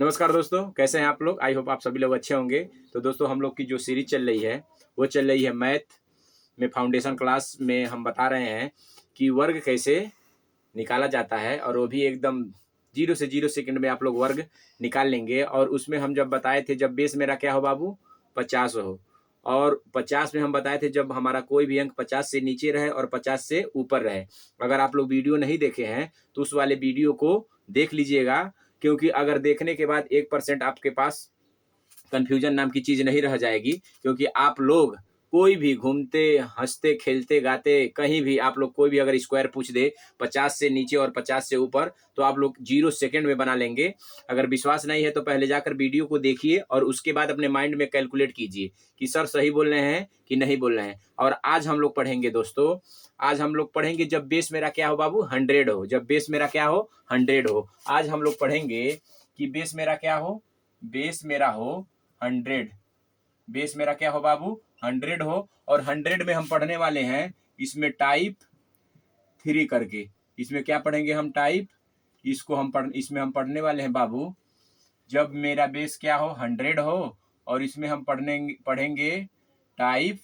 नमस्कार दोस्तों, कैसे हैं आप लोग? आई होप आप सभी लोग अच्छे होंगे। तो दोस्तों, हम लोग की जो सीरीज चल रही है वो चल रही है मैथ में फाउंडेशन क्लास में। हम बता रहे हैं कि वर्ग कैसे निकाला जाता है, और वो भी एकदम 0 से 0 सेकंड में आप लोग वर्ग निकाल लेंगे। और उसमें हम जब बताए थे, जब बेस मेरा क्या हो बाबू, 50 हो। और 50 में हम बताए थे जब हमारा कोई भी अंक 50 से नीचे रहे और 50 से ऊपर रहे। अगर आप लोग वीडियो नहीं देखे हैं तो उस वाले वीडियो को देख लीजिएगा, क्योंकि अगर देखने के बाद 1% आपके पास कंफ्यूजन नाम की चीज नहीं रह जाएगी। क्योंकि आप लोग कोई भी घूमते हंसते खेलते गाते कहीं भी आप लोग कोई भी अगर स्क्वायर पूछ दे 50 से नीचे और 50 से ऊपर, तो आप लोग 0 सेकंड में बना लेंगे। अगर विश्वास नहीं है तो पहले जाकर वीडियो को देखिए और उसके बाद अपने माइंड में कैलकुलेट कीजिए कि सर सही बोल रहे हैं कि नहीं बोल रहे हैं। और आज हम लोग पढ़ेंगे दोस्तों, आज हम लोग पढ़ेंगे जब बेस मेरा क्या हो बाबू, 100 हो। जब बेस मेरा क्या हो, 100 हो। आज हम लोग पढ़ेंगे कि बेस मेरा क्या हो, बेस मेरा हो 100। बेस मेरा क्या हो बाबू, 100 हो। और 100 में हम पढ़ने वाले हैं इसमें टाइप 3 करके। इसमें क्या पढ़ेंगे हम, टाइप। इसमें हम पढ़ने वाले हैं बाबू, जब मेरा बेस क्या हो, 100 हो। और इसमें हम पढ़ेंगे टाइप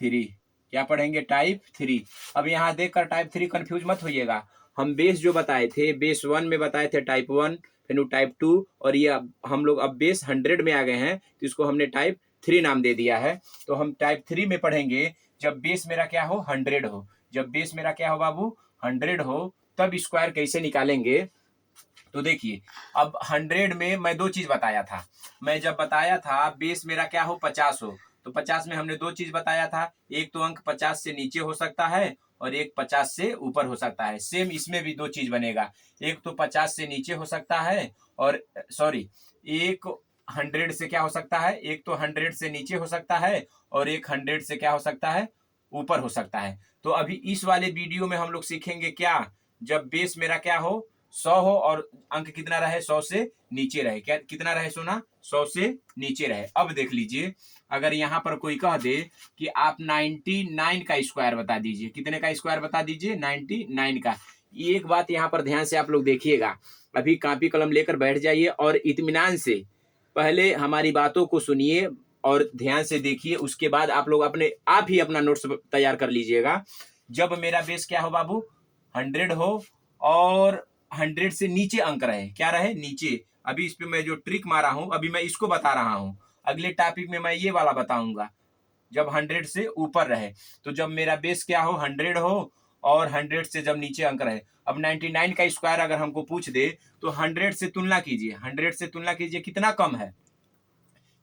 3। क्या पढ़ेंगे, टाइप 3। अब यहाँ देखकर टाइप 3 कंफ्यूज मत होइएगा। हम बेस जो बताए थे, बेस 1 में बताए थे टाइप 1, फिर टाइप 2, और ये हम लोग अब बेस 100 में आ गए हैं तो इसको हमने टाइप 3 नाम दे दिया है। तो हम टाइप 3 में पढ़ेंगे जब बेस मेरा क्या हो, 100 हो। जब बेस मेरा क्या हो बाबू, 100 हो, तब स्क्वायर कैसे निकालेंगे। तो देखिए, अब 100 में मैं दो चीज बताया था। मैं जब बताया था बेस मेरा क्या हो, 50 हो, तो 50 में हमने दो चीज बताया था। एक तो अंक 50 से नीचे हो सकता है और एक 50 से ऊपर हो सकता है। सेम इसमें भी दो चीज बनेगा, एक तो 50 से नीचे हो सकता है और सॉरी, एक 100 से क्या हो सकता है, एक तो 100 से नीचे हो सकता है और एक 100 से क्या हो सकता है, ऊपर हो सकता है। तो अभी इस वाले वीडियो में हम लोग सीखेंगे क्या, जब बेस मेरा क्या हो, 100 हो और अंक कितना रहे, 100 से नीचे रहे। क्या कितना रहे सोना, 100 से नीचे रहे। अब देख लीजिए, अगर यहाँ पर कोई कह दे कि आप 99 का स्क्वायर बता दीजिए, कितने का स्क्वायर बता दीजिए, 99 का। एक बात यहाँ पर ध्यान से आप लोग देखिएगा, अभी कॉपी कलम लेकर बैठ जाइए और इत्मीनान से पहले हमारी बातों को सुनिए और ध्यान से देखिए। उसके बाद आप लोग अपने आप ही अपना नोट्स तैयार कर लीजिएगा। जब मेरा बेस क्या हो बाबू, 100 हो और 100 से नीचे अंक रहे, क्या रहे, नीचे। अभी इस पे मैं जो ट्रिक मारा हूं, अभी मैं इसको बता रहा हूं, अगले टॉपिक में मैं ये वाला बताऊंगा। जब 100 से ऊपर रहे, तो जब मेरा बेस क्या हो, 100 हो और 100 से जब नीचे अंक रहे। अब 99 का स्क्वायर अगर हमको पूछ दे तो 100 से तुलना कीजिए, 100 से तुलना कीजिए, कितना कम है,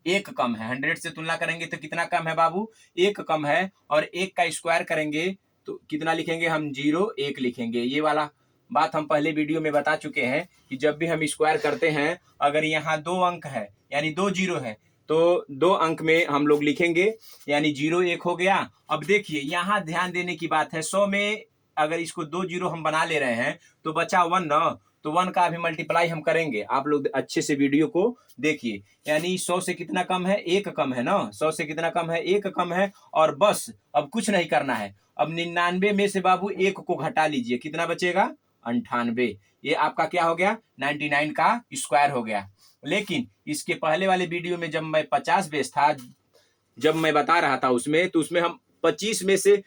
एक कम है। 100 से तुलना करेंगे तो कितना कम है बाबू, एक कम है। और एक का स्क्वायर करेंगे तो कितना लिखेंगे हम, 0, 1 लिखेंगे। ये वाला बात हम पहले वीडियो में बता चुके हैं कि जब भी हम स्क्वायर करते हैं, अगर यहाँ दो अंक है यानी दो जीरो है, तो दो अंक में हम लोग लिखेंगे, यानी 0, 1 हो गया। अब देखिए यहाँ ध्यान देने की बात है, 100 में अगर इसको दो जीरो हम बना ले रहे हैं तो बचा 1 ना, तो 1 का भी मल्टीप्लाई हम करेंगे। आप लोग अच्छे से वीडियो को देखिए, यानी 100 से कितना कम है, एक कम है ना, 100 से कितना कम है, एक कम है। और बस अब कुछ नहीं करना है। अब 99 में से बाबू एक को घटा लीजिए, कितना बचेगा, 98। ये आपका क्या हो गया, 99 का स्क्वायर हो गया। लेकिन इसके पहले वाले वीडियो में जब मैं 50 बेस था, जब मैं बता रहा था उसमें, तो उसमें हम 25 में से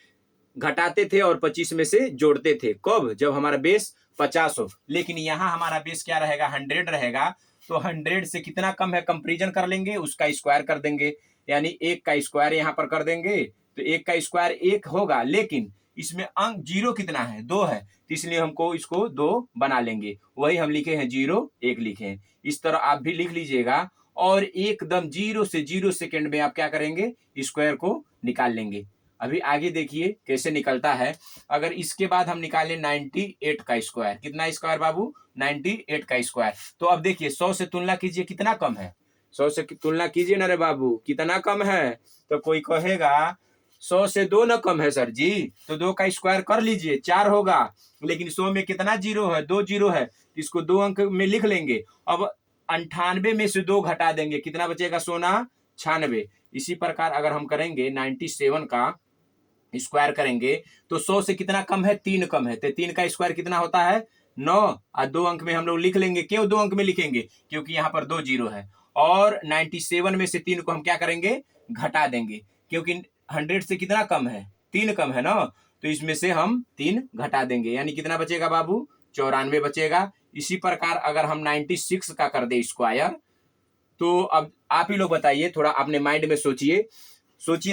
घटाते थे और 25 में से जोड़ते थे। कब, जब हमारा बेस 50 हो। लेकिन यहाँ हमारा बेस क्या रहेगा, 100 रहेगा। तो 100 से कितना कम है, कंपेरिजन कर लेंगे, उसका स्क्वायर कर देंगे, यानी एक का स्क्वायर यहाँ पर कर देंगे। तो एक का स्क्वायर एक होगा, लेकिन इसमें अंक जीरो कितना है, 2 है, तो इसलिए हमको इसको 2 बना लेंगे। वही हम लिखे हैं 0, 1 लिखे हैं। इस तरह आप भी लिख लीजिएगा और एकदम 0 से 0 सेकेंड में आप क्या करेंगे, स्क्वायर को निकाल लेंगे। अभी आगे देखिए कैसे निकलता है। अगर इसके बाद हम निकालें 98 का स्क्वायर, कितना स्क्वायर बाबू, 98 का स्क्वायर। तो अब देखिए 100 से तुलना कीजिए, कितना कम है, 100 से तुलना कीजिए ना रे बाबू, कितना कम है। तो कोई कहेगा 100 से 2 ना कम है सर जी, तो 2 का स्क्वायर कर लीजिए, 4 होगा। लेकिन 100 में कितना जीरो है, 2 जीरो है, इसको 2 अंक में लिख लेंगे। अब 98 में से 2 घटा देंगे, कितना बचेगा सोना, 96। इसी प्रकार अगर हम करेंगे 97 का स्क्वायर करेंगे तो 100 से कितना कम है, 3 कम है, तो 3 का स्क्वायर कितना होता है, 9 और 2 अंक में हम लोग लिख लेंगे। क्यों 2 अंक में लिखेंगे? क्योंकि यहाँ पर 2 जीरो है। और 97 में से 3 को हम क्या करेंगे? घटा देंगे, क्योंकि 100 से कितना कम है? 3 कम है ना, तो इसमें से हम 3 घटा देंगे, यानी कितना बचेगा बाबू? 94 बचेगा। इसी प्रकार अगर हम 96 का कर दे स्क्वायर, तो अब आप ही लोग बताइए, थोड़ा अपने माइंड में सोचिए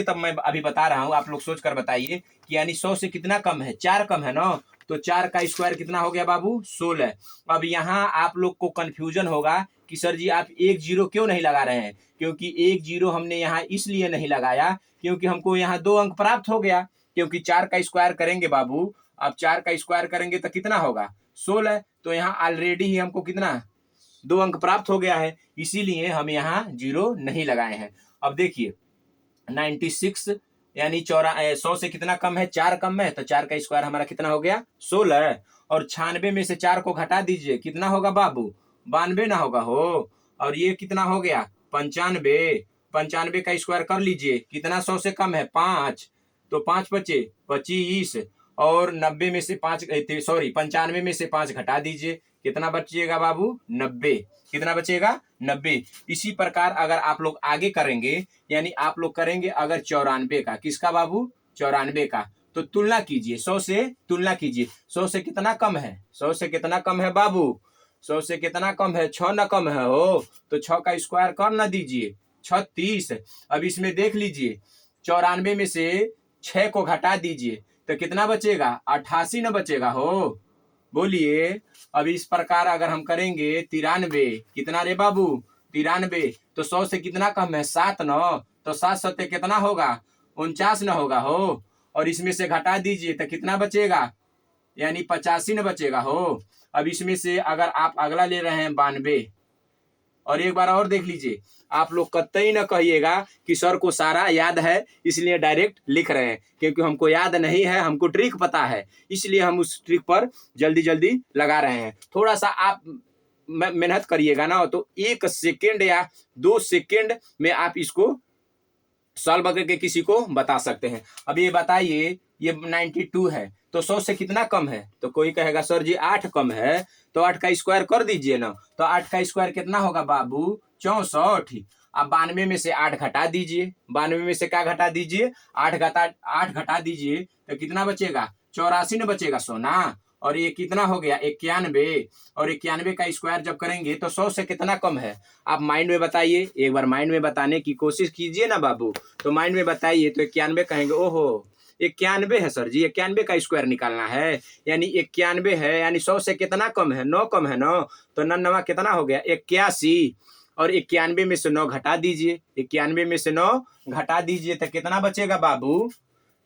तब मैं अभी बता रहा हूं, आप लोग सोच कर बताइए कि यानी 100 से कितना कम है? 4 कम है ना, तो 4 का स्क्वायर कितना हो गया बाबू? 16। अब यहाँ आप लोग को कंफ्यूजन होगा कि सर जी आप 1 जीरो क्यों नहीं लगा रहे हैं? क्योंकि 1 जीरो हमने यहाँ इसलिए नहीं लगाया क्योंकि हमको यहाँ 2 अंक प्राप्त हो गया। क्योंकि 4 का स्क्वायर करेंगे बाबू, अब 4 का स्क्वायर करेंगे तो कितना होगा? 16। तो यहाँ ऑलरेडी ही हमको कितना? 2 अंक प्राप्त हो गया है, इसीलिए हम यहाँ जीरो नहीं लगाए हैं। अब देखिए 96 यानी 100 से कितना कम है? 4 कम है, तो 4 का स्क्वायर हमारा कितना हो गया? 16। और 96 में से 4 को घटा दीजिए, कितना होगा बाबू? 92 ना होगा हो। और ये कितना हो गया? 95। 95 का स्क्वायर कर लीजिए, कितना 100 से कम है? 5। तो 5 बचे 25। और 90 में से 5 सॉरी 95 में से 5 घटा दीजिए, कितना बचिएगा बाबू? 90। कितना बचेगा? 90। इसी प्रकार अगर आप लोग आगे करेंगे, यानी आप लोग करेंगे अगर 94 का, किसका बाबू? 94 का, तो तुलना कीजिए, 100 से तुलना कीजिए। 100 से कितना कम है? 100 से कितना कम है बाबू? 100 से कितना कम है? 6 ना कम है हो, तो 6 का स्क्वायर कर ना दीजिए, 36। अब इसमें देख लीजिए 94 में से 6 को घटा दीजिए, तो कितना बचेगा? 88 ना बचेगा हो, बोलिए। अब इस प्रकार अगर हम करेंगे 93, कितना रे बाबू? 93। तो 100 से कितना कम है? 7 न, तो 7 सत्ते कितना होगा? 49 न होगा हो। और इसमें से घटा दीजिए तो कितना बचेगा? यानी 85 न बचेगा हो। अब इसमें से अगर आप अगला ले रहे हैं 92, और एक बार और देख लीजिए, आप लोग कतई न कहिएगा कि सर को सारा याद है इसलिए डायरेक्ट लिख रहे हैं, क्योंकि हमको याद नहीं है, हमको ट्रिक पता है, इसलिए हम उस ट्रिक पर जल्दी जल्दी लगा रहे हैं। थोड़ा सा आप मेहनत करिएगा ना, तो 1 सेकेंड या 2 सेकेंड में आप इसको सॉल्व करके किसी को बता सकते हैं। अब ये बताइए, ये 92 है, तो 100 से कितना कम है? तो कोई कहेगा सर जी 8 कम है, तो 8 का स्क्वायर कर दीजिए ना, तो 8 का स्क्वायर कितना होगा बाबू? 64। अब 92 में से 8 घटा दीजिए, 92 में से क्या घटा दीजिए? 8 घटा दीजिए, तो कितना बचेगा? 84 न बचेगा सोना। और ये कितना हो गया? 91। और 91 का स्क्वायर जब करेंगे तो 100 से कितना कम है? आप माइंड में बताइए, एक बार माइंड में बताने की कोशिश कीजिए ना बाबू। तो माइंड में बताइए, तो 91 कहेंगे, ओहो 91 है सर जी, 91 का स्क्वायर निकालना है, यानी 91 है, यानी 100 से कितना कम है? 9 कम है ना, तो 9 कितना हो गया? 81। और 91 में से 9 घटा दीजिए, 91 में से 9 घटा दीजिए, तो कितना बचेगा बाबू?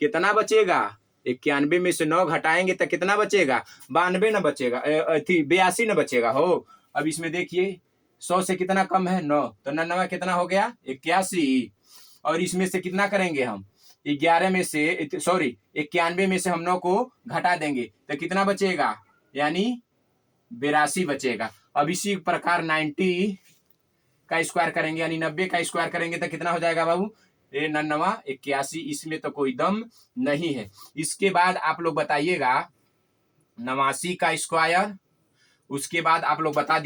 कितना बचेगा? 91 में से 9 घटाएंगे तो कितना बचेगा? 92 न बचेगा, 82 न बचेगा हो। अब इसमें देखिए 100 से कितना कम है? 9, तो 9 कितना हो गया? 81। और इसमें से कितना करेंगे हम? 11 में से सॉरी 91 में से हम 9 को घटा देंगे तो कितना बचेगा? यानी 82 बचेगा। अब इसी प्रकार 90 का स्क्वायर करेंगे, यानी 90 का स्क्वायर करेंगे तो कितना हो जाएगा बाबू? 9 81। इसमें तो कोई दम नहीं है। इसके बाद आप लोग बताइएगा 89 का स्क्वायर, उसके बाद आप लोग बता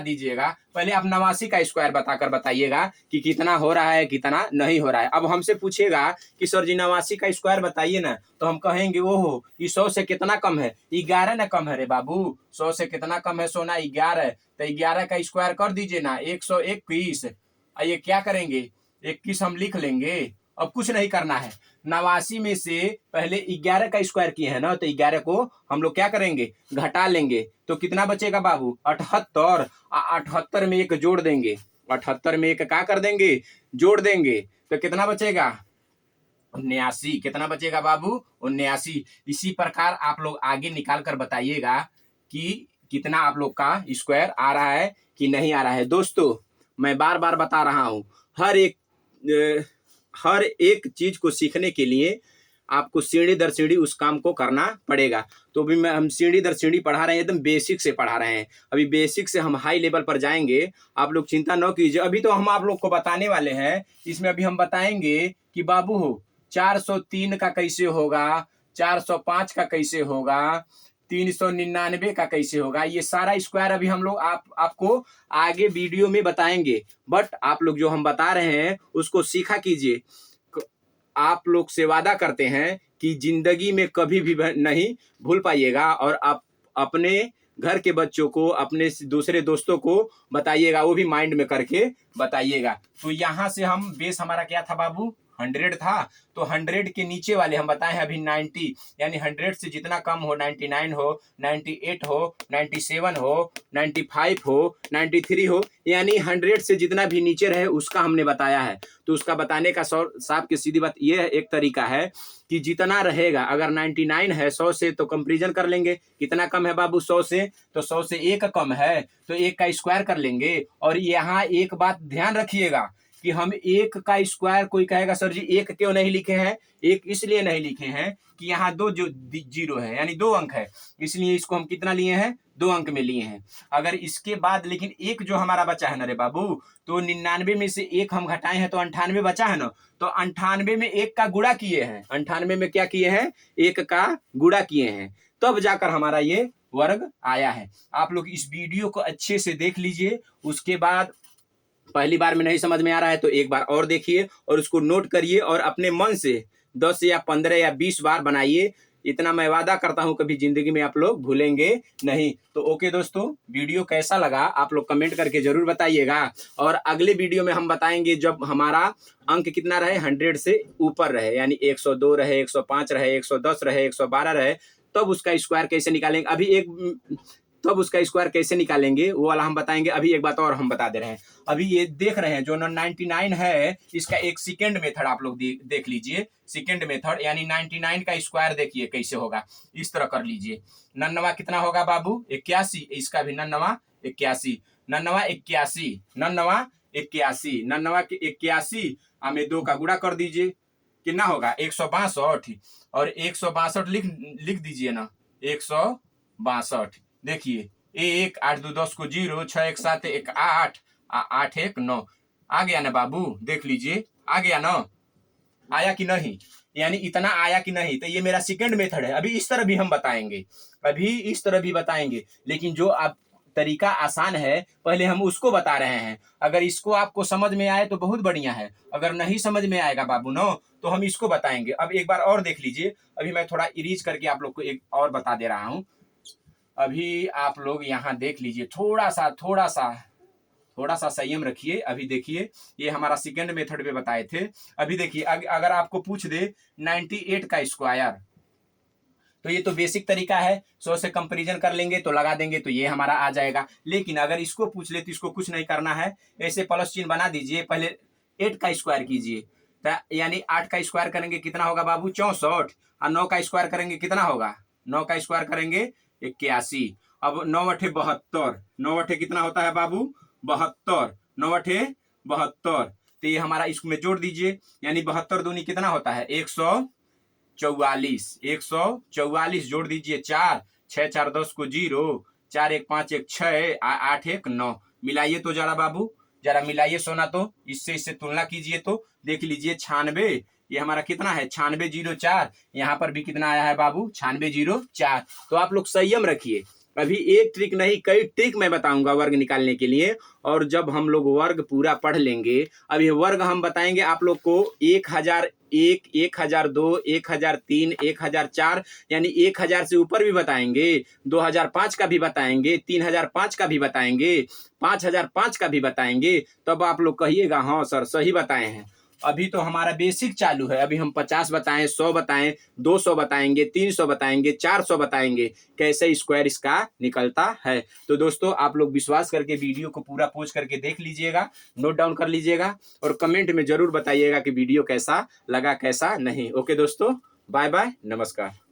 दीजिएगा, पहले आप 89 का स्क्वायर बताकर बताइएगा कि कितना हो रहा है, कितना नहीं हो रहा है। अब हमसे पूछेगा कि सर जी 89 का स्क्वायर बताइए ना, तो हम कहेंगे ओहो ये 100 से कितना कम है? 11 ना कम है रे बाबू। 100 से कितना कम है सोना? 11। तो 11 का स्क्वायर कर दीजिए ना, 121। ये क्या करेंगे? 21 हम लिख लेंगे। अब कुछ नहीं करना है, 89 में से पहले 11 का स्क्वायर किए हैं ना, तो 11 को हम लोग क्या करेंगे? घटा लेंगे, तो कितना बचेगा बाबू? 78। 78 में 1 जोड़ देंगे, 78 में 1 क्या कर देंगे? जोड़ देंगे, तो कितना बचेगा? 79। कितना बचेगा बाबू? 79। इसी प्रकार आप लोग आगे निकाल कर बताइएगा कि कितना आप लोग का स्क्वायर आ रहा है कि नहीं आ रहा है। दोस्तों मैं बार बार बता रहा हूं, हर एक चीज को सीखने के लिए आपको सीढ़ी दर सीढ़ी उस काम को करना पड़ेगा। तो अभी हम सीढ़ी दर सीढ़ी पढ़ा रहे हैं, एकदम बेसिक से पढ़ा रहे हैं। अभी बेसिक से हम हाई लेवल पर जाएंगे, आप लोग चिंता न कीजिए। अभी तो हम आप लोग को बताने वाले हैं, इसमें अभी हम बताएंगे कि बाबू 403 का कैसे होगा, 405 का कैसे होगा, 399 का कैसे होगा, ये सारा स्क्वायर अभी हम लोग आपको आगे वीडियो में बताएंगे। बट आप लोग जो हम बता रहे हैं उसको सीखा कीजिए। आप लोग से वादा करते हैं कि जिंदगी में कभी भी नहीं भूल पाइएगा, और आप अपने घर के बच्चों को, अपने दूसरे दोस्तों को बताइएगा, वो भी माइंड में करके बताइएगा। तो यहाँ से हम बेस हमारा क्या था बाबू, 100 था। तो 100 के नीचे वाले हम बताए हैं अभी 90, यानी 100 से जितना कम हो, 99 हो, 98 हो, 97 हो, 95 हो, 93 हो, यानी 100 से जितना भी नीचे रहे उसका हमने बताया है। तो उसका बताने का साफ की सीधी बात ये है, एक तरीका है कि जितना रहेगा, अगर 99 है 100 से तो कंपेरिजन कर लेंगे, कितना कम है बाबू 100 से, तो 100 से एक कम है तो एक का स्क्वायर कर लेंगे। और यहाँ एक बात ध्यान रखिएगा कि हम एक का स्क्वायर, कोई कहेगा सर जी एक क्यों नहीं लिखे हैं, एक इसलिए नहीं लिखे हैं कि यहाँ दो जो जीरो है यानी 2 अंक है, इसलिए इसको हम कितना लिए हैं, 2 अंक में लिए हैं। अगर इसके बाद लेकिन एक जो हमारा बचा है ना रे बाबू, तो 99 में से एक हम घटाए हैं तो 98 बचा है ना, तो 98 में एक का गुणा किए हैं, 98 में क्या किए हैं, एक का गुणा किए हैं, तब जाकर हमारा ये वर्ग आया है। आप लोग इस वीडियो को अच्छे से देख लीजिए, उसके बाद पहली बार में नहीं समझ में आ रहा है तो एक बार और देखिए और उसको नोट करिए और अपने मन से 10 या 15 या 20 बार बनाइए। इतना मैं वादा करता हूं कभी जिंदगी में आप लोग भूलेंगे नहीं। तो ओके दोस्तों, वीडियो कैसा लगा आप लोग कमेंट करके जरूर बताइएगा। और अगले वीडियो में हम बताएंगे जब हमारा अंक कितना रहे, 100 से ऊपर रहे, यानी 102 रहे, 105 रहे, 110 रहे, 112 रहे, तब उसका स्क्वायर कैसे निकालेंगे, तब उसका स्क्वायर कैसे निकालेंगे वो वाला हम बताएंगे। अभी एक बात और हम बता दे रहे हैं, अभी ये देख रहे हैं जो 99 है, इसका एक सेकेंड मेथड आप लोग देख लीजिए। सेकेंड मेथड यानी 99 का स्क्वायर देखिए कैसे होगा, इस तरह कर लीजिए। 99 कितना होगा बाबू, 81, इसका भी 99 81, 99 81, 99 81, 99 के 81 हमें 2 का गुणा कर दीजिए, कितना होगा 162, और 162 लिख दीजिए ना, 162। देखिए 1 8 2 10 को 0, 6 1 7 1 8, 8 1 9 आ गया ना बाबू, देख लीजिए आ गया ना, आया कि नहीं, यानी इतना आया कि नहीं। तो ये मेरा सेकंड मेथड है। अभी इस तरह भी हम बताएंगे, अभी इस तरह भी बताएंगे, लेकिन जो आप तरीका आसान है पहले हम उसको बता रहे हैं। अगर इसको आपको समझ में आए तो बहुत बढ़िया है, अगर नहीं समझ में आएगा बाबू नो तो हम इसको बताएंगे। अब एक बार और देख लीजिए, अभी मैं थोड़ा इरीज करके आप लोग को एक और बता दे रहा हूं। अभी आप लोग यहाँ देख लीजिए, थोड़ा सा संयम रखिए। अभी देखिए ये हमारा सेकंड मेथड में बताए थे। अभी देखिए अगर आपको पूछ दे 98 का स्क्वायर, तो ये तो बेसिक तरीका है, 100 से कंपैरिजन कर लेंगे तो लगा देंगे तो ये हमारा आ जाएगा। लेकिन अगर इसको पूछ ले तो इसको कुछ नहीं करना है, ऐसे प्लस चिन्ह बना दीजिए, पहले 8 का स्क्वायर कीजिए, यानी 8 का स्क्वायर करेंगे कितना होगा बाबू 64, और 9 का स्क्वायर करेंगे कितना होगा, 9 का स्क्वायर करेंगे 81। अब 9 अठे 72, 9 अठे कितना होता है बाबू 72, 9 अठे 72, तो ये हमारा इसमें जोड़ दीजिए, यानी 72 दूनी कितना होता है 144, 144 जोड़ दीजिए, 4 6 4 10 को 0, 4 1 5 1 6, 8 1 9, मिलाइए तो जरा बाबू, जरा मिलाइए सोना, तो इससे तुलना कीजिए तो देख लीजिए 96, ये हमारा कितना है 9604, यहाँ पर भी कितना आया है बाबू 9604। तो आप लोग संयम रखिए, अभी एक ट्रिक नहीं कई ट्रिक मैं बताऊंगा वर्ग निकालने के लिए। और जब हम लोग वर्ग पूरा पढ़ लेंगे, अब ये वर्ग हम बताएंगे आप लोग को 1001, 1002, 1003, 1004, यानी 1000 से ऊपर भी बताएंगे, 2005 का भी बताएंगे, 3005 का भी बताएंगे, 5005 का भी बताएंगे। तब आप लोग कहिएगा हाँ सर सही बताए हैं। अभी तो हमारा बेसिक चालू है, अभी हम 50 बताएं, 100 बताएं, 200 बताएंगे, 300 बताएंगे, 400 बताएंगे, कैसे स्क्वायर इसका निकलता है। तो दोस्तों आप लोग विश्वास करके वीडियो को पूरा पॉज करके देख लीजिएगा, नोट डाउन कर लीजिएगा और कमेंट में जरूर बताइएगा कि वीडियो कैसा लगा कैसा नहीं। ओके दोस्तों, बाय बाय, नमस्कार।